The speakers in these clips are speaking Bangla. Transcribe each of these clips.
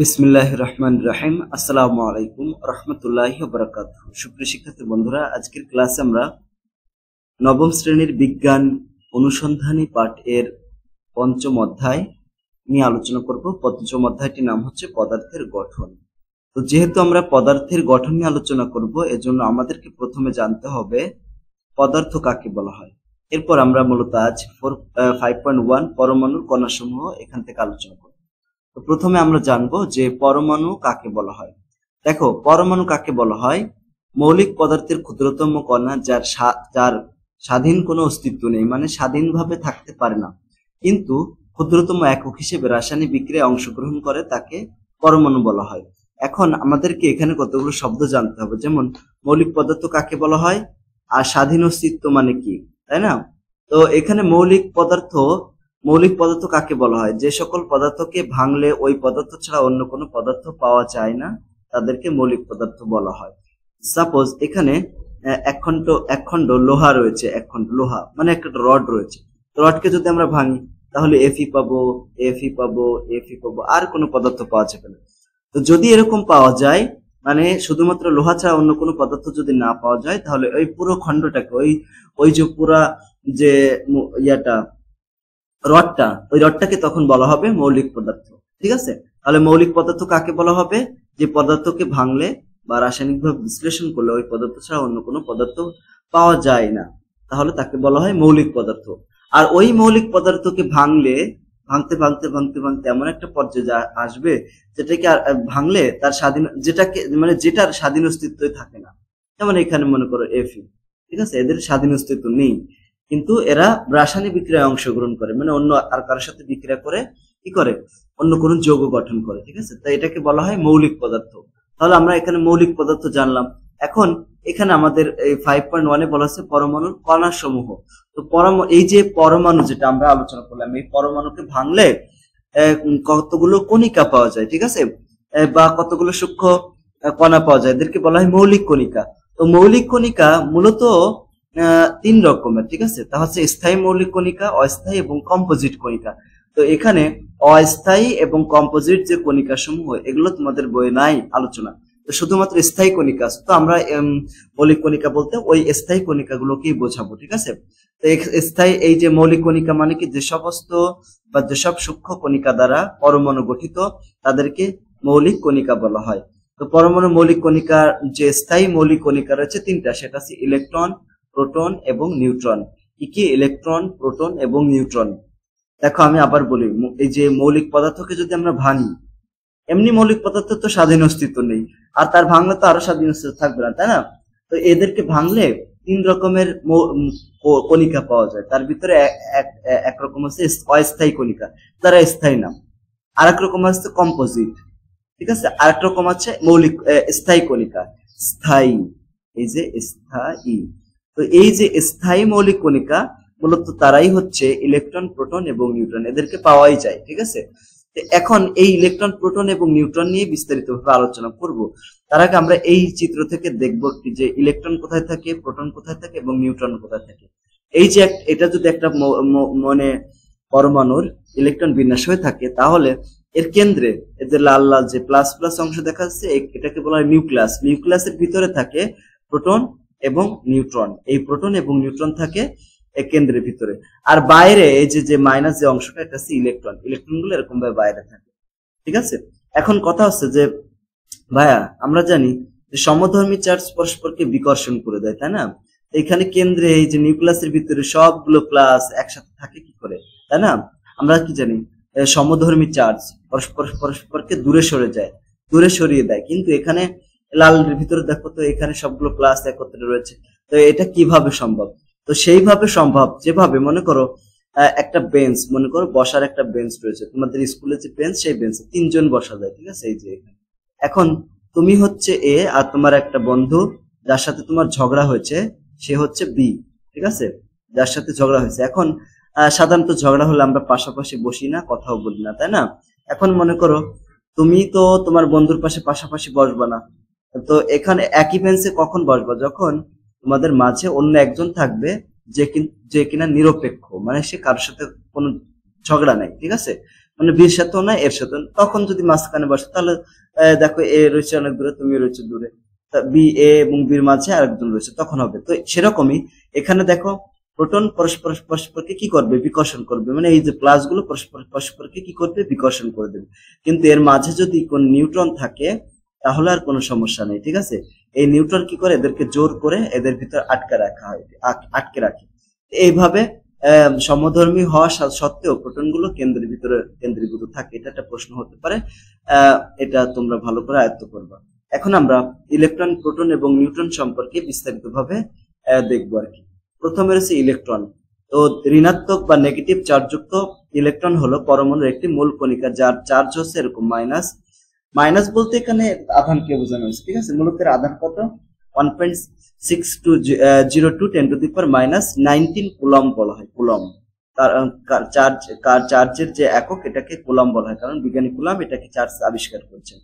বিসমিল্লাহির রহমানির রহিম। আসসালামু আলাইকুম রহমতুল্লাহি ওয়া বারাকাতুহু। সুপ্রিয় শিক্ষার্থী বন্ধুরা, আজকের ক্লাসে আমরা নবম শ্রেণীর বিজ্ঞান অনুসন্ধানী পাঠ এর পঞ্চম অধ্যায় নিয়ে আলোচনা করব। পঞ্চম অধ্যায়টির নাম হচ্ছে পদার্থের গঠন। তো যেহেতু আমরা পদার্থের গঠন নিয়ে আলোচনা করব, এজন্য আমাদেরকে প্রথমে জানতে হবে পদার্থ কাকে বলা হয়। এরপর আমরা মূলত আজ 5.1 পরমাণুর কণাসমূহ এখান থেকে আলোচনা করব। তো প্রথমে আমরা জানবো যে পরমাণু কাকে বলা হয়। দেখো, পরমাণু কাকে বলা হয়? মৌলিক পদার্থের ক্ষুদ্রতম কণা, যার স্বাধীন কোনো অস্তিত্ব নেই, মানে স্বাধীনভাবে থাকতে পারে না, কিন্তু ক্ষুদ্রতম একক হিসেবে রাসায়নিক বিক্রিয়ায় অংশগ্রহণ করে, তাকে পরমাণু বলা হয়। এখন আমাদেরকে এখানে কতগুলো শব্দ জানতে হবে, যেমন মৌলিক পদার্থ কাকে বলা হয় আর স্বাধীন অস্তিত্ব মানে কি, তাই না? তো এখানে মৌলিক পদার্থ কাকে বলা হয়? যে সকল পদার্থকে ভাঙলে ওই পদার্থ ছাড়া অন্য কোনো পদার্থ পাওয়া যায় না, তাদেরকে মৌলিক পদার্থ বলা হয়। সাপোজ এখানে এক খণ্ড লোহা রয়েছে, এক খণ্ড লোহা মানে একটা রড রয়েছে। রডকে যদি আমরা ভাঙি তাহলে এফি পাবো, আর কোনো পদার্থ পাওয়া যাবে না। তো যদি এরকম পাওয়া যায়, মানে শুধুমাত্র লোহা ছাড়া অন্য কোনো পদার্থ যদি না পাওয়া যায়, তাহলে ওই পুরো খণ্ডটাকে ওই যে পুরা যে রডটাকে তখন বলা হবে মৌলিক পদার্থ। ঠিক আছে? তাহলে মৌলিক পদার্থ কাকে বলা হবে? যে পদার্থকে ভাঙলে বা রাসায়নিকভাবে বিশ্লেষণ করলে ওই পদার্থ ছাড়া অন্য কোনো পদার্থ পাওয়া যায় না, তাহলে তাকে বলা হয় মৌলিক পদার্থ। আর ওই মৌলিক পদার্থকে ভাঙতে এমন একটা পর্যায়ে আসবে যেটাকে ভাঙলে তার যেটার স্বাধীন অস্তিত্ব থাকে না। যেমন এখানে মনে করো এফি, ঠিক আছে, এদের স্বাধীন অস্তিত্ব নেই, কিন্তু এরা রাসায়নিক বিক্রিয়ায় অংশগ্রহণ করে, মানে অন্য আর কারোর সাথে বিক্রিয়া করে কি করে, অন্য কোনো যৌগ গঠন করে। ঠিক আছে, তাই এটাকে বলা হয় মৌলিক পদার্থ। তাহলে আমরা এখানে মৌলিক পদার্থ জানলাম। এখন এখানে আমাদের এই 5.1 বলা হচ্ছে পরমাণুর কণা সমূহ। তো এই যে পরমাণু যেটা আমরা আলোচনা করলাম, এই পরমাণুকে ভাঙলে কতগুলো কণিকা পাওয়া যায়, ঠিক আছে, বা কতগুলো সূক্ষ্ম কণা পাওয়া যায়, এদেরকে বলা হয় মৌলিক কণিকা। তো মৌলিক কণিকা মূলত তিন রকমের, ঠিক আছে। তা হচ্ছে স্থায়ী মৌলিক কণিকা, অস্থায়ী এবং কম্পোজিট কণিকা। তো এখানে অস্থায়ী এবং কম্পোজিট যে কণিকা সমূহ, এগুলো তোমাদের বইয়ে নাই আলোচনা, তো শুধুমাত্র স্থায়ী কণিকা আছে। তো আমরা মৌলিক কণিকা বলতে ওই স্থায়ী কণিকাগুলোকেই বোঝাবো, ঠিক আছে। তো স্থায়ী এই যে মৌলিক কণিকা মানে কি, যেসব সূক্ষ্ম কণিকা দ্বারা পরমাণু গঠিত, তাদেরকে মৌলিক কণিকা বলা হয়। তো পরমাণু মৌলিক কণিকার যে স্থায়ী মৌলিক কণিকা রয়েছে তিনটা, সেটা হচ্ছে ইলেকট্রন, প্রোটন এবং নিউট্রন। কি ইলেকট্রন, প্রোটন এবং নিউট্রন। দেখো আমি আবার বলি, এই যে মৌলিক পদার্থকে যদি আমরা ভাঙি, এমনি মৌলিক পদার্থের তো স্বাধীন অস্তিত্ব নেই, আর তার ভাঙলে তো আরো স্বাধীন অস্তিত্ব থাকবে না, তাই না? তো এদেরকে ভাঙলে তিন রকমের কণিকা পাওয়া যায়। তার ভিতরে এক রকম হচ্ছে অস্থায়ী কণিকা, তারা স্থায়ী নাম। আর এক রকম হচ্ছে কম্পোজিট, ঠিক আছে। আর এক রকম আছে মৌলিক স্থায়ী কণিকা, স্থায়ী, এই যে স্থায়ী। তো এই যে স্থায়ী মৌলিক কণিকা মূলত তারাই হচ্ছে ইলেকট্রন, প্রোটন এবং নিউট্রন, এদেরকে পাওয়াই যায়, ঠিক আছে। এখন এই ইলেকট্রন, প্রোটন এবং নিউট্রন নিয়ে বিস্তারিতভাবে আলোচনা করব। তার আগে আমরা এই চিত্র থেকে দেখব যে ইলেকট্রন কোথায় থাকে, প্রোটন কোথায় থাকে এবং নিউট্রন কোথায় থাকে। এই যে এটা যদি একটা পরমাণুর ইলেকট্রন বিন্যাস হয়ে থাকে, তাহলে এর কেন্দ্রে এই যে লাল লাল যে প্লাস প্লাস অংশ দেখা যাচ্ছে, এটাকে বলা হয় নিউক্লিয়াস। নিউক্লিয়াসের ভিতরে থাকে প্রোটন এবং নিউট্রন। এই প্রোটন এবং নিউট্রন থাকে কেন্দ্রের ভিতরে। আর বাইরে এই যে মাইনাস যে অংশটা, এটা হচ্ছে ইলেকট্রন। ইলেকট্রন গুলো এরকম ভাবে বাইরে থাকে, ঠিক আছে। এখন কথা হচ্ছে যে ভাইয়া, আমরা জানি যে সমধর্মী চার্জ পরস্পরকে বিকর্ষণ করে দেয়, তাই না? এখানে কেন্দ্রে এই যে নিউক্লিয়াসের ভিতরে সবগুলো প্লাস একসাথে থাকে কি করে, তাই না? আমরা কি জানি, সমধর্মী চার্জ পরস্পরকে দূরে সরিয়ে দেয়, কিন্তু এখানে লালের ভিতরে দেখো তো, এখানে সবগুলো প্লাস একত্রে রয়েছে। তো এটা কিভাবে সম্ভব? তো সেইভাবে সম্ভব যেভাবে, মনে করো একটা বেঞ্চ, মনে করো বসার একটা বেঞ্চ রয়েছে তোমাদের স্কুলে, যে বেঞ্চ, সেই বেঞ্চে তিনজন বসা যায়, ঠিক আছে। এই যে এখন তুমি হচ্ছে এ, আর তোমার একটা বন্ধু যার সাথে তোমার ঝগড়া হয়েছে, সে হচ্ছে বি, ঠিক আছে, যার সাথে ঝগড়া হয়েছে। এখন সাধারণত ঝগড়া হলে আমরা পাশাপাশি বসি না, কথাও বলি না, তাই না? এখন মনে করো তুমি তো তোমার বন্ধুর পাশাপাশি বসবা না। তো এখানে একই বেঞ্চে কখন বসবা? যখন তোমাদের মাঝে অন্য একজন থাকবে যে কিনা নিরপেক্ষ, মানে সে কারোর সাথে কোনো ঝগড়া নাই, ঠিক আছে। মানে বির সাথেও না এর সাথে, তখন যদি মাঝখানে বসে তাহলে দেখো এ রয়েছে অনেক দূরে, তুমি রয়েছে দূরে, বি এ এবং বির মাঝে আরেকজন রয়েছে, তখন হবে। তো সেরকমই এখানে দেখো প্রোটন পরস্পর পরস্পরকে কি করবে, বিকর্ষণ করবে, মানে এই যে প্লাস গুলো পরস্পর পরস্পরকে কি করবে, বিকর্ষণ করে দেবে। কিন্তু এর মাঝে যদি কোন নিউট্রন থাকে তাহলে আর কোনো সমস্যা নেই, ঠিক আছে। এই নিউট্রন কি করে, এদেরকে জোর করে এদের ভিতর আটকে রাখা হয়, আটকে রাখে। এইভাবে সমধর্মী হওয়া সত্ত্বেও প্রোটন গুলো কেন্দ্রের ভিতরে কেন্দ্রীভূত থাকে, এটা একটা প্রশ্ন হতে পারে। এটা তোমরা ভালো করে আয়ত্ত করবা। এখন আমরা ইলেকট্রন, প্রোটন এবং নিউট্রন সম্পর্কে বিস্তারিতভাবে দেখবো আর কি। প্রথমে রয়েছে ইলেকট্রন। তো ঋণাত্মক বা নেগেটিভ চার্জযুক্ত ইলেকট্রন হলো পরমাণুর একটি মূল কণিকা যার চার্জ হচ্ছে এরকম মাইনাস। মাইনাস বলতে এখানে আধানকে বোঝানো হয়েছে, ঠিক আছে। মূলত এর আধান কত, 1.6202 10⁻⁻19 কুলম্ব বলা হয়, কুলম্ব। তার চার্জের যে একক এটাকে কুলম্ব বলা হয়, কারণ বিজ্ঞানী কুলম্ব এটাকে চার্জ আবিষ্কার করেছেন।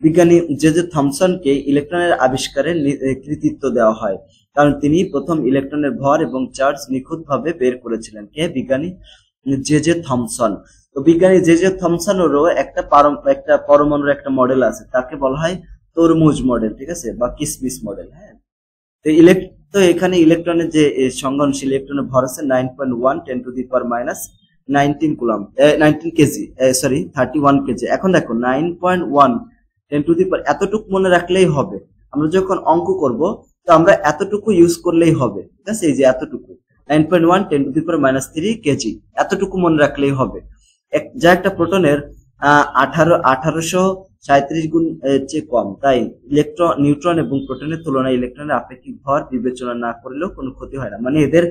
বিজ্ঞানী জে জে থমসনকে ইলেকট্রনের আবিষ্কারের কৃতিত্ব দেওয়া হয়, কারণ তিনি প্রথম ইলেকট্রনের ভর এবং চার্জ নিখুঁতভাবে বের করেছিলেন। কে, বিজ্ঞানী জে জে থমসন। তো বিজ্ঞানী জে জে থমসনেরও একটা পরমাণুর একটা মডেল আছে, তাকে বলা হয় তরমুজ মডেল, ঠিক আছে, বা কিসমিস মডেল। হ্যাঁ, তো এখানে ইলেকট্রনের যে সংজ্ঞানুসারে ইলেকট্রনের ভর আছে 9.1 10⁻⁻19 কুলম্ব, 19 কেজি, সরি 31 কেজি। এখন দেখো 9.1 এতটুকু মনে রাখলেই হবে। আমরা যখন অঙ্ক করব তো আমরা এতটুকু ইউজ করলেই হবে, ঠিক আছে। এই যে এতটুকু 9.1 10⁻³ কেজি, এতটুকু মনে রাখলেই হবে। যা একটা প্রোটনের 1837 গুণ চেয়ে কম। তাই নিউট্রন এবং প্রোটনের তুলনায় ইলেকট্রনের আপেক্ষিক ভর বিবেচনা না করলেও কোনো ক্ষতি হয় না। মানে এদের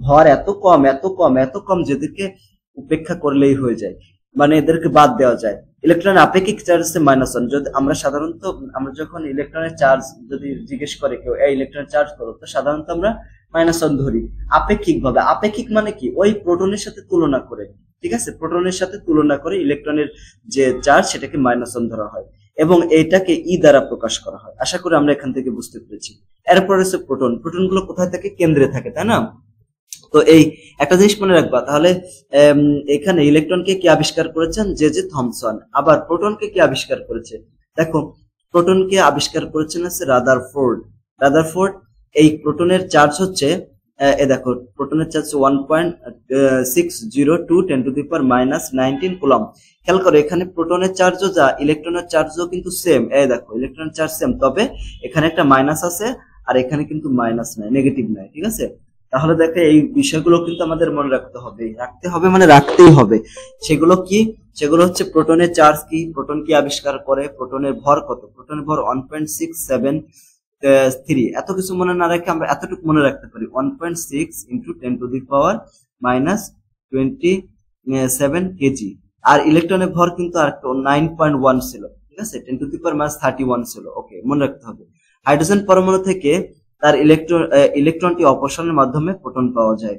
ভর এত কম এত কম এত কম যেদেরকে উপেক্ষা করলেই হয়ে যায়, মানে এদেরকে বাদ দেওয়া যায়। ইলেকট্রনের আপেক্ষিক চার্জ হচ্ছে -1। যদি আমরা সাধারণত আমরা যখন ইলেকট্রনের চার্জ যদি জিজ্ঞেস করে কেউ এই ইলেকট্রনের চার্জ করো, তো সাধারণত আমরা -1 ধরি আপেক্ষিক ভাবে। আপেক্ষিক মানে কি, ওই প্রোটনের সাথে তুলনা করে, ঠিক আছে, প্রোটনের সাথে তুলনা করে ইলেকট্রনের যে চার্জ সেটাকে -1 ধরা হয় এবং এটাকে ই দ্বারা প্রকাশ করা হয়। আশা করি আমরা এখান থেকে বুঝতে পেরেছি। এরপর হচ্ছে প্রোটন। প্রোটন গুলো কোথায় থাকে, কেন্দ্রে থাকে, তাই না। তো এই একটা জিনিস মনে রাখবা তাহলে, এখানে ইলেকট্রনকে কি আবিষ্কার করেছেন, জে জে থমসন। আবার প্রোটনকে কি আবিষ্কার করেছে, দেখো প্রোটনকে আবিষ্কার করেছেন হচ্ছে রাদারফোর্ড। রাদারফোর্ড। এই প্রোটনের চার্জ হচ্ছে দেখো প্রোটনের চার্জ 1.602 10⁻⁻19 কুলম্ব। খেয়াল করো এখানে প্রোটনের চার্জও যা ইলেকট্রনের চার্জও কিন্তু সেম। এই দেখো ইলেকট্রনের চার্জ সেম, তবে এখানে একটা মাইনাস আছে আর এখানে কিন্তু মাইনাস নাই, নেগেটিভ নাই, ঠিক আছে। তাহলে দেখো এই বিষয়গুলো কিন্তু আমাদের মনে রাখতে হবে, মানে রাখতেই হবে। সেগুলো কি, সেগুলো হচ্ছে প্রোটনের চার্জ কি, প্রোটন কি আবিষ্কার করে, প্রোটনের ভর কত, প্রোটনের ভর 1.673। এত কিছু মনে না রেখে আমরা এতটুকু মনে রাখতে পারি, 1.6 × 10⁻27 কেজি। আর ইলেকট্রনের ভর কিন্তু আর 9.1 ছিল, ঠিক আছে, 10⁻31 ছিল। ওকে, মনে রাখতে হবে। হাইড্রোজেন পরমাণু থেকে তার ইলেকট্রনটি অপসারণের মাধ্যমে প্রোটন পাওয়া যায়।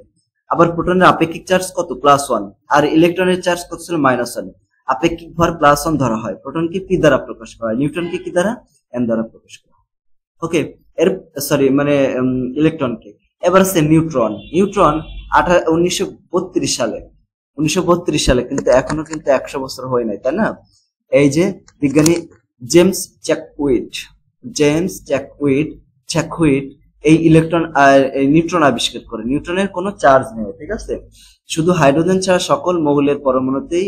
আবার প্রোটনের আপেক্ষিক চার্জ কত, +1, আর ইলেকট্রনের চার্জ কত ছিল, -1। আপেক্ষিক ভর +1 ধরা হয়। প্রোটনকে পি দ্বারা প্রকাশ করা হয়, নিউট্রনকে কি দ্বারা, এন দ্বারা প্রকাশ করা হয়। ওকে, ইলেকট্রনকে। এবার আছে নিউট্রন। নিউট্রন 1932 সালে, কিন্তু এখনো কিন্তু 100 বছর হয় নাই, তাই না। এই যে বিজ্ঞানী জেমস চ্যাকুইড এই নিউট্রন আবিষ্কার করে। নিউট্রনের কোনো চার্জ নেই, ঠিক আছে, শুধু হাইড্রোজেন ছাড়া সকল মৌলের পরমাণুতেই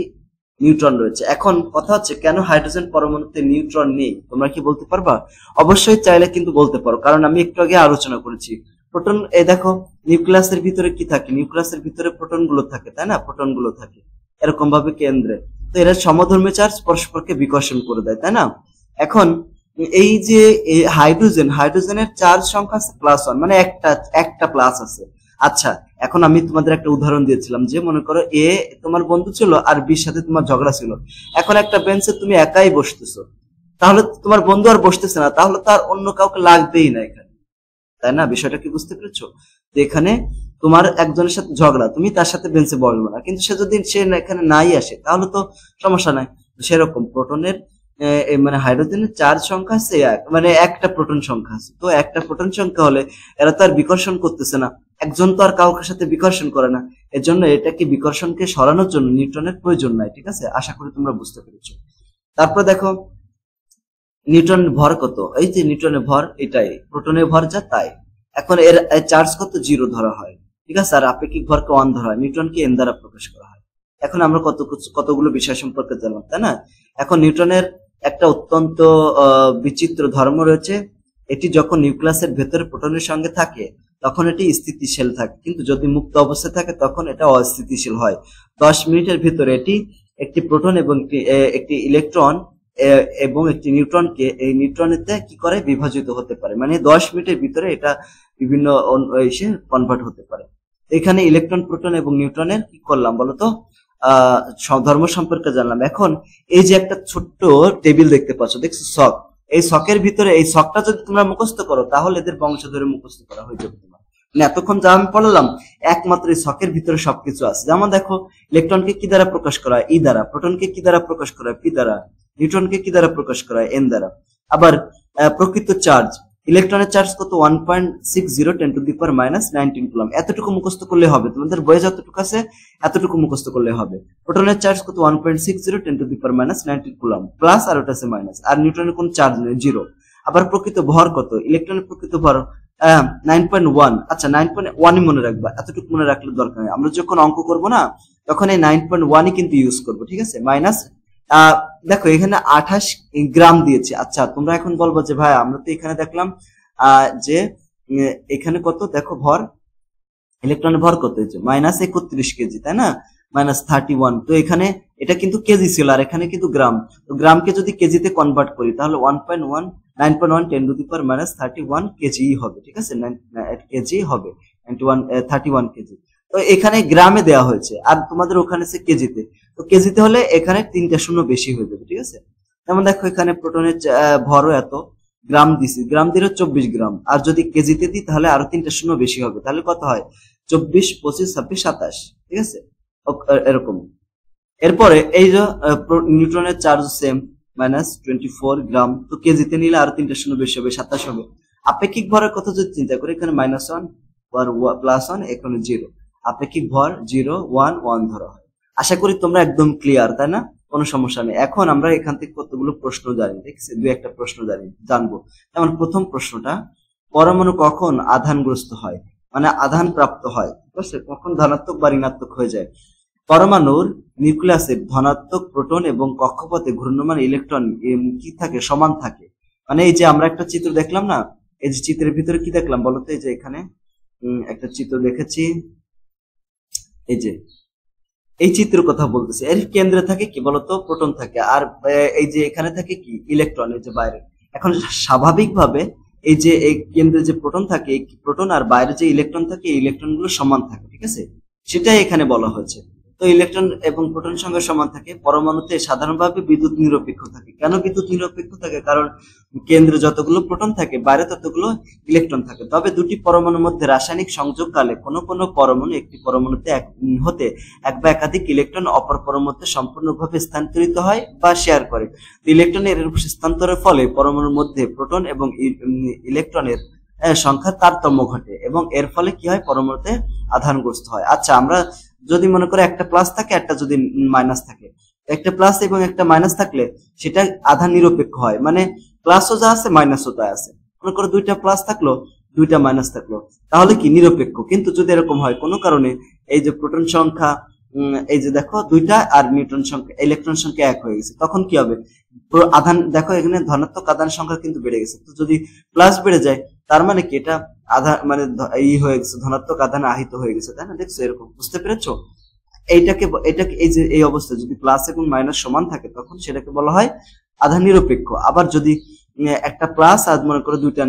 নিউট্রন রয়েছে। এখন কথা হচ্ছে কেন হাইড্রোজেন পরমাণুতে নিউট্রন নেই, তোমরা কি বলতে পারবা? অবশ্যই চাইলে কিন্তু বলতে পারো, কারণ আমি একটু আগে আলোচনা করেছি। প্রোটন, এই দেখো নিউক্লিয়াসের ভিতরে কি থাকে, নিউক্লিয়াসের ভিতরে প্রোটন গুলো থাকে, তাই না, প্রোটন গুলো থাকে এরকম ভাবে কেন্দ্রে। তো এরা সমধর্মী চার্জ পরস্পরকে বিকর্ষণ করে দেয়, তাই না। এখন এই যে হাইড্রোজেনের চার্জ সংখ্যা আছে +1, মানে একটা প্লাস আছে। আচ্ছা, এখন আমি তোমাদের একটা উদাহরণ দিয়েছিলাম যে মনে করো এ তোমার বন্ধু ছিল আর বির সাথে তোমার ঝগড়া ছিল। এখন একটা বেঞ্চে তুমি একাই বসতেছো, তাহলে তোমার বন্ধু আর বসতেছে না, তাহলে তার অন্য কাউকে লাগবেই না এখানে, তাই না। বিষয়টা কি বুঝতে পেরেছো? তো এখানে তোমার একজনের সাথে ঝগড়া, তুমি তার সাথে বেঞ্চে বসবে না, কিন্তু সে যদি এখানে নাই আসে তাহলে তো সমস্যা নাই। সেরকম প্রোটনের মানে হাইড্রোজেনের চার্জ সংখ্যা আছে মানে একটা প্রোটন সংখ্যা আছে। তো একটা প্রোটন সংখ্যা হলে এরা তো আর বিকর্ষণ করতেছে না, একজন তো আর কাউকে সাথে বিকর্ষণ করে না, এর জন্য এটাকে বিকর্ষণকে সরানোর জন্য নিউটনের প্রয়োজন নাই। ঠিক আছে, আশা করি তোমরা বুঝতে পেরেছো। তারপর দেখো নিউটনের ভর কত, এই যে নিউটনের ভর এটাই, প্রোটনের ভর যা তাই। এখন এর চার্জ কত, 0 ধরা হয়। ঠিক আছে, আর আপেক্ষিক ভরকে 1 ধরা হয়। নিউটনকে n দ্বারা প্রকাশ করা হয়। এখন আমরা কতগুলো বিষয় সম্পর্কে জানলাম, তাই না? এখন নিউটনের একটা অত্যন্ত বিচিত্র ধর্ম রয়েছে। এটি যখন নিউক্লিয়াসের ভেতরে প্রোটনের সঙ্গে থাকে তখন এটি স্থিতিশীল থাকে, কিন্তু যদি মুক্ত অবস্থায় থাকে তখন এটা অস্থিতিশীল হয়। 10 মিনিটের ভিতরে এটি একটি প্রোটন এবং একটি ইলেকট্রন এবং একটি নিউট্রনকে এই নিউট্রনেতে কি করে বিভাজিত হতে পারে, মানে 10 মিনিটের ভিতরে এটা বিভিন্ন এসে কনভার্ট হতে পারে। এখানে ইলেকট্রন, প্রোটন এবং নিউট্রনের কি করলাম বলতো ধর্ম সম্পর্কে জানলাম। এখন এই যে একটা ছোট্ট টেবিল দেখতে পাচ্ছ, দেখছো শক, এই শকের ভিতরে এই শকটা যদি তোমরা মুখস্থ করো তাহলে এদের বংশধরে মুখস্থ করা হয়ে যাবে তোমার। মানে এতক্ষণ যা আমি পড়লাম একমাত্র এই শকের ভিতরে সবকিছু আছে। যেমন দেখো ইলেকট্রনকে কি দ্বারা প্রকাশ করা হয়, ই দ্বারা। প্রোটনকে কি দ্বারা প্রকাশ করা হয়, পি দ্বারা। নিউট্রনকে কি দ্বারা প্রকাশ করা হয়, এন দ্বারা। আবার প্রকৃত চার্জ, ইলেকট্রনের চার্জ কত, 1.60 10⁻⁻19 কুলম্ব। এতটুকু মুখস্থ করলে হবে, তোমাদের বইয়ে যতটুকু আছে এতটুকু মুখস্থ করলে হবে। প্রোটনের চার্জ কত, 1.60 10⁻⁻19 কুলম্ব, প্লাস আর ওটা আছে মাইনাস। আর নিউট্রনের কোন চার্জ নেই, 0। আবার প্রকৃত ভর কত, ইলেকট্রনের প্রকৃত ভর 9.1। আচ্ছা 9.1 মনে রাখবা, এতটুকু মনে রাখলে দরকার নেই। আমরা যখন অঙ্ক করবো না তখন এই 9.1 কিন্তু ইউজ করবো। ঠিক আছে, মাইনাস দেখো এখানে 28 গ্রাম দিয়েছে। আচ্ছা তোমরা এখন বলবো যে ভাই আমরা তো এখানে দেখলাম যে এখানে কত, দেখো ভর, ইলেকট্রনের ভর কত হয়েছে, -31 কেজি, তাই না, -31। তো এখানে এটা কিন্তু কেজি ছিল আর এখানে কিন্তু গ্রাম। তো গ্রামকে যদি কেজিতে কনভার্ট করি তাহলে 9.1 10⁻31 কেজি হবে। ঠিক আছে, কেজি হবে 31 কেজি। তো এখানে গ্রামে দেওয়া হয়েছে আর তোমাদের ওখানে সে কেজিতে। তো কেজিতে হলে এখানে 3টা শূন্য বেশি হয়ে যাবে। ঠিক আছে, যেমন দেখো এখানে প্রোটনের ভরও এত, গ্রাম দিছি, গ্রাম দিলে 24 গ্রাম, আর যদি কেজিতে দিই তাহলে আরো 3টা শূন্য বেশি হবে, তাহলে কত হয়, 24, 25, 26, 27। ঠিক আছে, এরকম। এরপরে এই যে নিউট্রনের চার্জ সেম, -24 গ্রাম, তো কেজিতে নিলে আরো 3টা শূন্য বেশি হবে, 27 হবে। আপেক্ষিক ভরের কথা যদি চিন্তা করি, এখানে -1 আর +1, এখানে 0। আপেক্ষিক ভর 0, 1, 1 ধরা হয়। আশা করি তোমরা একদম ক্লিয়ার, তাই না, কোনো সমস্যা নেই। এখন আমরা এখান থেকে কতগুলো প্রশ্ন জানি, ঠিক আছে, 2-1টা প্রশ্ন জানবো। যেমন প্রথম প্রশ্নটা, পরমাণু কখন আধানগ্রস্ত হয়, মানে আধান প্রাপ্ত হয়, ঠিক আছে, কখন ধনাত্মক বা ঋণাত্মক হয়ে যায়। পরমাণুর নিউক্লিয়াসের ধনাত্মক প্রোটন এবং কক্ষপথে ঘূর্ণমান ইলেকট্রন কি থাকে, সমান থাকে। মানে এই যে আমরা একটা চিত্র দেখলাম না, এই যে চিত্রের ভিতরে কি দেখলাম বলতো, এই যে এখানে একটা চিত্র দেখেছি, এই যে এই চিত্রের কথা বলতেছে। এর কেন্দ্রে থাকে কি বলতো, প্রোটন থাকে, আর এই যে এখানে থাকে কি, ইলেকট্রন, এই যে বাইরে। এখন স্বাভাবিকভাবে এই যে এই কেন্দ্রে যে প্রোটন থাকে, এই প্রোটন আর বাইরে যে ইলেকট্রন থাকে, এই ইলেকট্রন গুলো সমান থাকে। ঠিক আছে, সেটাই এখানে বলা হয়েছে। তো ইলেকট্রন এবং প্রোটন সঙ্গে সমান থাকে। পরমাণুতে সাধারণভাবে বিদ্যুৎ নিরপেক্ষ থাকে। কেন বিদ্যুৎ নিরপেক্ষ থাকে, কারণ কেন্দ্রে যতগুলো প্রোটন থাকে বাইরে ততগুলো ইলেকট্রন থাকে। তবে দুটি পরমাণুর মধ্যে রাসায়নিক সংযোগকালে কোনো কোনো পরমাণু একটি পরমাণুতে হতে এক বা একাধিক ইলেকট্রন অপর পরমাণুতে সম্পূর্ণভাবে স্থানান্তরিত হয় বা শেয়ার করে। ইলেকট্রনের স্থানান্তরের ফলে পরমাণুর মধ্যে প্রোটন এবং ইলেকট্রনের সংখ্যার তারতম্য ঘটে এবং এর ফলে কি হয়, পরমাণুতে আধানগ্রস্ত হয়। আচ্ছা আমরা যদি মনে করে একটা প্লাস থাকে, একটা যদি মাইনাস থাকে, একটা প্লাস এবং একটা মাইনাস থাকলে সেটা আধান নিরপেক্ষ হয়, মানে প্লাসও যা আছে মাইনাসও তা আছে। মনে করো 2টা প্লাস থাকলো, 2টা মাইনাস থাকলো, তাহলে কি নিরপেক্ষ। কিন্তু যদি এরকম হয় কোনো কারণে, এই যে প্রোটন সংখ্যা, এই যে দেখো 2টা আর নিউট্রন সংখ্যা, ইলেকট্রন সংখ্যা 1 হয়ে গেছে, তখন কি হবে, আধান দেখো এখানে ধনাত্মক আধান সংখ্যা কিন্তু বেড়ে গেছে। তো যদি প্লাস বেড়ে যায় তার মানে কি, এটা আধান মানে হয়ে গেছে, ধনাত্মক আধান আহিত হয়ে গেছে, তাই না, দেখছো, এরকম বুঝতে পেরেছো। এটাকে এই যে এই অবস্থায় যদি প্লাস এবং মাইনাস সমান থাকে তখন সেটাকে বলা হয় আধান নিরপেক্ষ। আবার যদি একটা প্লাস আর মনে করো 2টা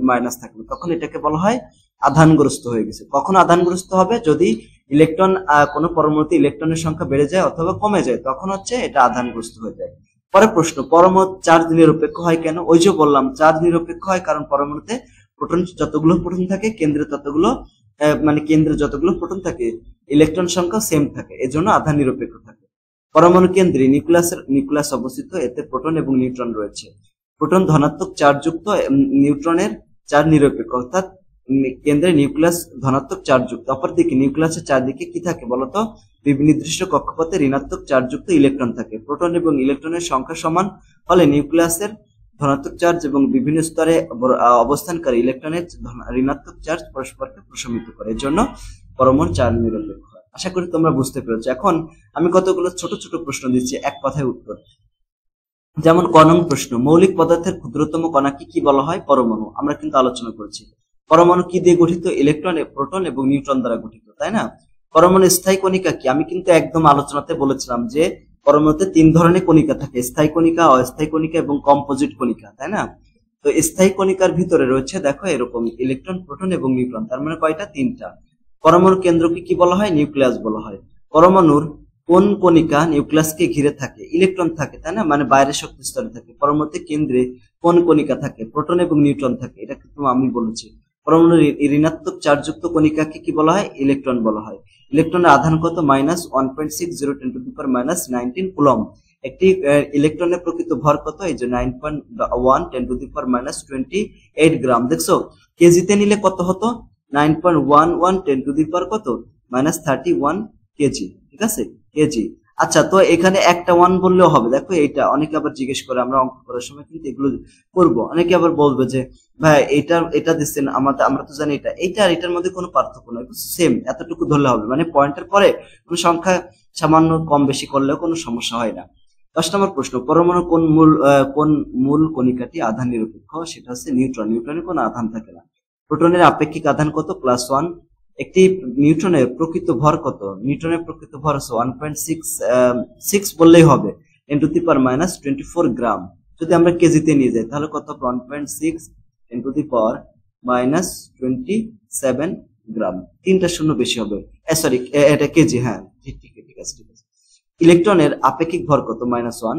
মাইনাস থাকবে, তখন এটাকে বলা হয় আধানগ্রস্ত হয়ে গেছে। কখন আধানগ্রস্ত হবে, যদি ইলেকট্রন কোনো পরমাণুতে ইলেকট্রনের সংখ্যা বেড়ে যায় অথবা কমে যায়, তখন হচ্ছে এটা আধানগ্রস্ত হয়ে যায়। পরের প্রশ্ন, পরমাণু চার্জ নিরপেক্ষ হয় কেন। ওই যে বললাম চার্জ নিরপেক্ষ হয় কারণ পরমাণুতে প্রোটন যতগুলো প্রোটন থাকে, কেন্দ্রে ততগুলো মানে কেন্দ্রে যতগুলো প্রোটন থাকে ইলেকট্রন সংখ্যা সেম থাকে, এজন্য আধান নিরপেক্ষ থাকে। পরমাণু কেন্দ্রে নিউক্লিয়াস অবস্থিত, এতে প্রোটন এবং নিউট্রন রয়েছে। প্রোটন ধনাত্মক চার্জ যুক্ত, নিউট্রনের চার্জ নিরপেক্ষ, অর্থাৎ কেন্দ্রে নিউক্লিয়াস ধনাত্মক চার্জযুক্ত, অপরদিকে নিউক্লিয়াসের চারদিকে কি থাকে বলতো, নির্দিষ্ট কক্ষপথে ঋণাত্মক চার্জযুক্ত ইলেকট্রন থাকে। প্রোটন এবং ইলেকট্রনের সংখ্যা সমান হলে নিউক্লিয়াসের ধনাত্মক চার্জ এবং বিভিন্ন স্তরে অবস্থানকারী ইলেকট্রনের ঋণাত্মক চার্জ পরস্পরকে প্রশমিত করে, এর জন্য পরমাণু চার্জ নিরপেক্ষ হয়। আশা করি তোমরা বুঝতে পেরেছো। এখন আমি কতগুলো ছোট ছোট প্রশ্ন দিচ্ছি, এক কথায় উত্তর। যেমন ক নং প্রশ্ন, মৌলিক পদার্থের ক্ষুদ্রতম কণাকে কি বলা হয়? পরমাণু। আমরা কিন্তু আলোচনা করেছি পরমাণু কি দিয়ে গঠিত, ইলেকট্রন, প্রোটন এবং নিউট্রন দ্বারা গঠিত, তাই না? পরমাণু স্থায়ী কণিকা কি? আমি কিন্তু একদম আলোচনাতে বলেছিলাম যে পরমাণুতে তিন ধরনের কণিকা থাকে, স্থায়ী কণিকা, অস্থায়ী কণিকা এবং কম্পোজিট কণিকা, তাই না? তো স্থায়ী কণিকার ভিতরে রয়েছে দেখো এরকম ইলেকট্রন, প্রোটন এবং নিউট্রন, তার মানে কয়টা? তিনটা। পরমাণু কেন্দ্রকে কি বলা হয়? নিউক্লিয়াস বলা হয়। পরমাণুর কোন কণিকা নিউক্লিয়াসকে ঘিরে থাকে? ইলেকট্রন থাকে, তাই না? মানে বাইরের শক্তি স্তরে থাকে। পরমাণুতে কেন্দ্রে কোন কণিকা থাকে? প্রোটন এবং নিউট্রন থাকে, এটা কিন্তু আমি বলেছি। পরমাণুর ঋণাত্মক চার্জযুক্ত কণিকাকে কি বলা হয়? ইলেকট্রন বলা হয়। ইলেকট্রনের আধান কত? -1.60 × 10⁻⁹ কুলম্ব। একটি ইলেকট্রনের প্রকৃত ভর কত? এই যে 9.1 × 10⁻⁻28 গ্রাম। দেখছো কেজিতে নিলে কত হতো? 9.11 10⁻কত -31 কেজি, ঠিক আছে? কেজি। আচ্ছা, তো এখানে একটা ওয়ান বললেও হবে। দেখো এইটা অনেকে আবার জিজ্ঞেস করে, আমরা অঙ্ক করার সময় কিন্তু এগুলো করবো। অনেকে আবার বলবে যে ভাই এটা দিচ্ছেন, আমরা তো জানি এইটা আর এটার মধ্যে কোনো পার্থক্য নয়, সেম, এতটুকু ধরলে হবে। মানে পয়েন্টের পরে কোনো সংখ্যা সামান্য কম বেশি করলেও কোনো সমস্যা হয় না। 10 নম্বর প্রশ্ন, পরমাণু কোন মূল কণিকাটি আধান নিরপেক্ষ? সেটা হচ্ছে নিউট্রন। নিউট্রনের কোনো আধান থাকে না। প্রোটনের আপেক্ষিক আধান কত? +1। একটি নিউট্রনের প্রকৃত ভর কত? নিউট্রনের প্রকৃত ভর হচ্ছে 1.6 বললেই হবে, 10⁻24 গ্রাম। যদি আমরা কেজিতে নিয়ে যাই তাহলে কত? 1.6 10⁻27 গ্রাম। তিনটা শূন্য বেশি হবে, সরি এটা কেজি, হ্যাঁ ঠিক আছে। ইলেকট্রনের আপেক্ষিক ভর কত? -1।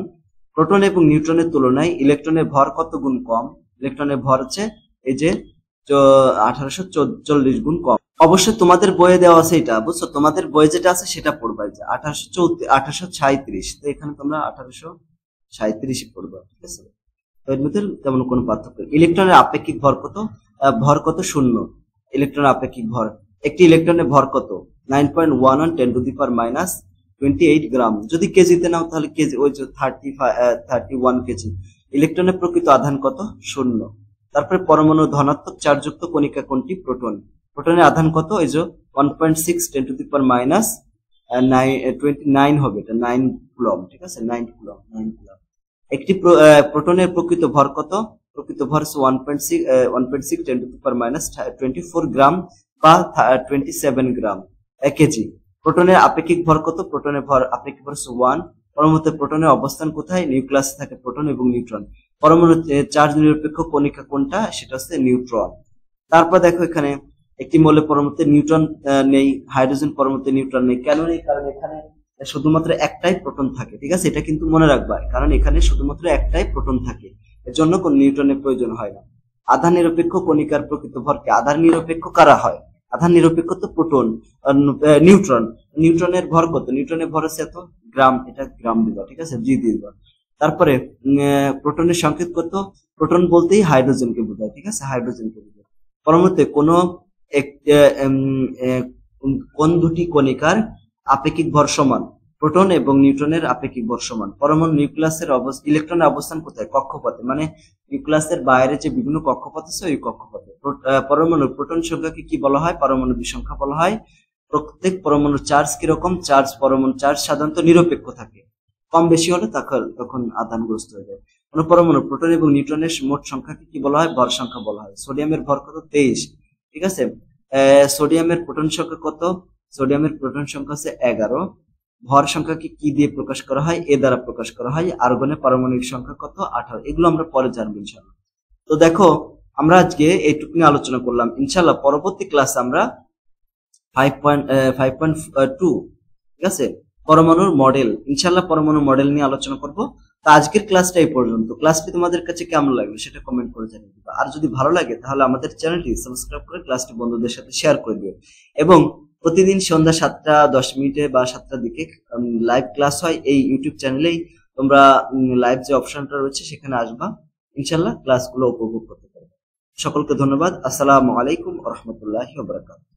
প্রোটন এবং নিউট্রনের তুলনায় ইলেকট্রনের ভর কত গুণ কম? ইলেকট্রনের ভর হচ্ছে এই যে 1840 গুণ কম। অবশ্যই তোমাদের বইয়ে দেওয়া আছে এটা, বুঝছো? তোমাদের বইয়ে যেটা আছে সেটা পড়বা, যে 1837, তো এখানে তোমরা 1837 পড়বা, ঠিক আছে? এর মধ্যে তেমন কোনো পার্থক্য। ইলেকট্রনের আপেক্ষিক ভর কত? ভর কত? 0। ইলেকট্রনের আপেক্ষিক ভর, একটি ইলেকট্রনের ভর কত? 9.11 10⁻28 গ্রাম। যদি কেজিতে নাও তাহলে কেজি ওই যে 31 কেজি। ইলেকট্রনের প্রকৃত আধান কত? 0। তারপরে পরমাণু ধনাত্মক চার্জযুক্ত কণিকা কোনটি? প্রোটন। প্রোটনের আধান কত? এই যে 1.6 10⁻⁹ হবে, এটা 9 কুলম্ব, ঠিক আছে? 9 কুলম্ব। একটি প্রোটনের প্রকৃত ভর কত? প্রকৃত ভর 1.6 10⁻24 গ্রাম বা 27 গ্রাম কেজি। প্রোটনের আপেক্ষিক ভর কত? প্রোটনের ভর আপেক্ষিক ভর 1। পরমাণুতে প্রোটনের অবস্থান কোথায়? নিউক্লিয়াসে থাকে প্রোটন এবং নিউট্রন। পরমাণু চার্জ নিরপেক্ষ কণিকা কোনটা? সেটা হচ্ছে নিউট্রন। তারপর দেখো এখানে একটি মৌলে পরমাণুতে নিউট্রন নেই, হাইড্রোজেন পরমাণুতে নিউট্রন নেই। কেন নেই? কারণ এখানে শুধুমাত্র একটাই প্রোটন থাকে, ঠিক আছে? এটা কিন্তু মনে রাখবা, কারণ এখানে শুধুমাত্র একটাই প্রোটন থাকে, এর জন্য কোন নিউট্রনের প্রয়োজন হয় না। আধান নিরপেক্ষ কণিকার প্রকৃত ভরকে আধান নিরপেক্ষ কারা হয়? আধান নিরপেক্ষ তো প্রোটন, নিউট্রন। নিউট্রনের ভর কত? নিউট্রনের ভর আছে এত গ্রাম, এটা গ্রাম দিবা, ঠিক আছে? জি দিবা। তারপরে প্রোটনের সংকেত কত? প্রোটন বলতেই হাইড্রোজেনকে বোঝায়, ঠিক আছে? হাইড্রোজেনকে বোঝায়। পরমাণুতে কোন দুটি কণিকার আপেক্ষিক ভর সমান? প্রোটন এবং নিউট্রনের আপেক্ষিক ভর সমান। পরমাণু নিউক্লিয়াসের ইলেকট্রনের অবস্থান কোথায়? কক্ষপথে, মানে নিউক্লিয়াসের বাইরে যে বিভিন্ন কক্ষপথ আছে ওই কক্ষপথে। পরমাণুর প্রোটন সংখ্যাকে কি বলা হয়? পারমাণবিক সংখ্যা বলা হয়। প্রত্যেক পরমাণুর চার্জ কিরকম? পরমাণুর চার্জ সাধারণত নিরপেক্ষ থাকে, কম বেশি হলে তখন আধানগ্রস্ত হয়ে যায়। কোন পরমাণু প্রোটন এবং নিউট্রনের মোট সংখ্যাকে কি বলা হয়? ভর সংখ্যা বলা হয়। সোডিয়ামের ভর কত? 23, ঠিক আছে? সোডিয়ামের প্রোটন সংখ্যা কত? সোডিয়ামের প্রোটন সংখ্যা হচ্ছে 11। ভর সংখ্যাকে কি দিয়ে প্রকাশ করা হয়? এ দ্বারা প্রকাশ করা হয়। আর্গনের পারমাণবিক সংখ্যা কত? 18। এগুলো আমরা পরে জানবো ইনশাআল্লাহ। তো দেখো আমরা আজকে এইটুকু নিয়ে আলোচনা করলাম। ইনশাআল্লাহ পরবর্তী ক্লাসে আমরা 5.2, ঠিক আছে, পরমাণুর মডেল, ইনশাআল্লাহ পরমাণুর মডেল নিয়ে আলোচনা করব। তো আজকের ক্লাসটা এই পর্যন্ত। ক্লাসটি তোমাদের কাছে কেমন লাগলো সেটা কমেন্ট করে জানিয়ে দিবা। আর যদি ভালো লাগে তাহলে আমাদের চ্যানেলটি সাবস্ক্রাইব করে ক্লাসটি বন্ধুদের সাথে শেয়ার করে দিও। এবং প্রতিদিন সন্ধ্যা 7:10 বা 7টার দিকে লাইভ ক্লাস হয় এই ইউটিউব চ্যানেলেই। তোমরা লাইভ যে অপশনটা রয়েছে সেখানে আসবা, ইনশাআল্লাহ ক্লাসগুলো উপভোগ করতে পারবে। সকলকে ধন্যবাদ। আসসালামু আলাইকুম ওয়া রাহমাতুল্লাহি ওয়া বারাকাতুহু।